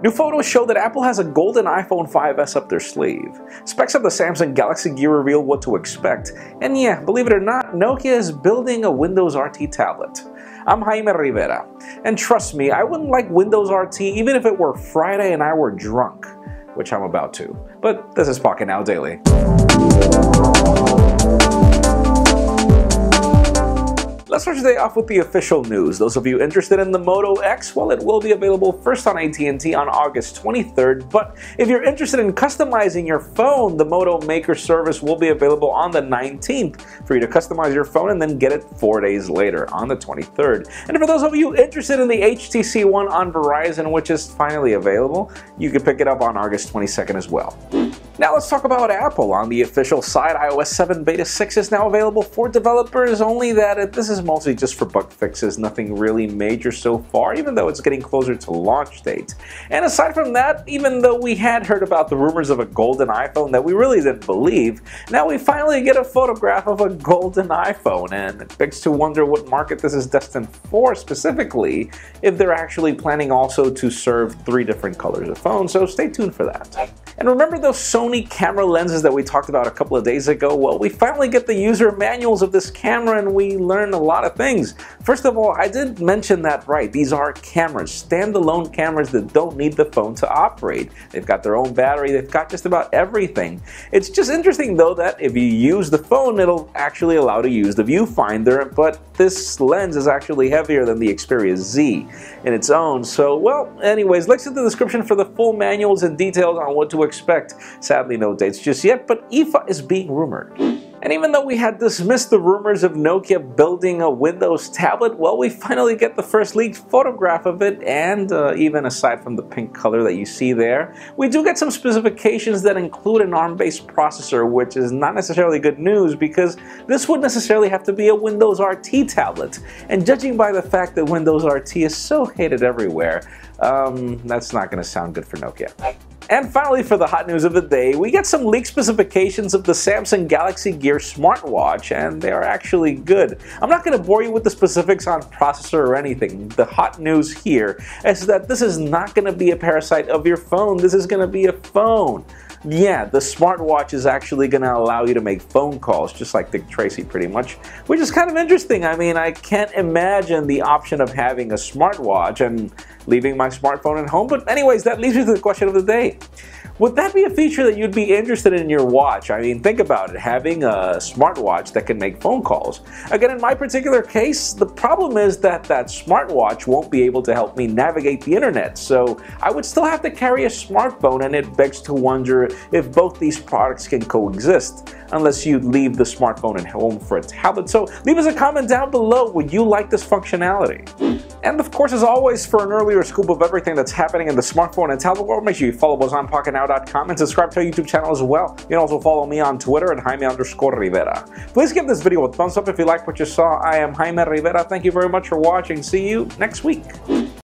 New photos show that Apple has a golden iPhone 5s up their sleeve. Specs of the Samsung Galaxy Gear reveal what to expect. And yeah, believe it or not, Nokia is building a Windows RT tablet. I'm Jaime Rivera. And trust me, I wouldn't like Windows RT even if it were Friday and I were drunk. Which I'm about to. But this is Pocketnow Daily. Let's start today off with the official news. Those of you interested in the Moto X, well, it will be available first on AT&T on August 23rd, but if you're interested in customizing your phone, the Moto Maker service will be available on the 19th for you to customize your phone and then get it 4 days later on the 23rd. And for those of you interested in the HTC One on Verizon, which is finally available, you can pick it up on August 22nd as well. Now let's talk about Apple. On the official side, iOS 7 Beta 6 is now available for developers, only that this is mostly just for bug fixes, nothing really major so far, even though it's getting closer to launch date. And aside from that, even though we had heard about the rumors of a golden iPhone that we really didn't believe, now we finally get a photograph of a golden iPhone, and it begs to wonder what market this is destined for specifically, if they're actually planning also to serve 3 different colors of phone, so stay tuned for that. And remember those Sony camera lenses that we talked about a couple of days ago? Well, we finally get the user manuals of this camera and we learn a lot of things. First of all, I did mention that right. These are cameras, standalone cameras that don't need the phone to operate. They've got their own battery, they've got just about everything. It's just interesting though that if you use the phone, it'll actually allow to use the viewfinder, but this lens is actually heavier than the Xperia Z in its own. So, well, anyways, links in the description for the full manuals and details on what to expect. Sadly, no dates just yet, but IFA is being rumored. And even though we had dismissed the rumors of Nokia building a Windows tablet, well, we finally get the first leaked photograph of it, and even aside from the pink color that you see there, we do get some specifications that include an ARM-based processor, which is not necessarily good news because this would necessarily have to be a Windows RT tablet. And judging by the fact that Windows RT is so hated everywhere, that's not going to sound good for Nokia. And finally, for the hot news of the day, we get some leaked specifications of the Samsung Galaxy Gear smartwatch, and they are actually good. I'm not going to bore you with the specifics on processor or anything. The hot news here is that this is not going to be a parasite of your phone. This is going to be a phone. Yeah, the smartwatch is actually going to allow you to make phone calls, just like Dick Tracy pretty much, which is kind of interesting. I mean, I can't imagine the option of having a smartwatch and leaving my smartphone at home, but anyways, that leads me to the question of the day. Would that be a feature that you'd be interested in your watch? I mean, think about it, having a smartwatch that can make phone calls. Again, in my particular case, the problem is that that smartwatch won't be able to help me navigate the internet, so I would still have to carry a smartphone, and it begs to wonder if both these products can coexist, unless you leave the smartphone at home for a tablet. So leave us a comment down below, would you like this functionality? And of course, as always, for an earlier scoop of everything that's happening in the smartphone and tablet world, make sure you follow us on Pocketnow.com and subscribe to our YouTube channel as well. You can also follow me on Twitter at Jaime_Rivera. Please give this video a thumbs up if you like what you saw. I am Jaime Rivera. Thank you very much for watching. See you next week.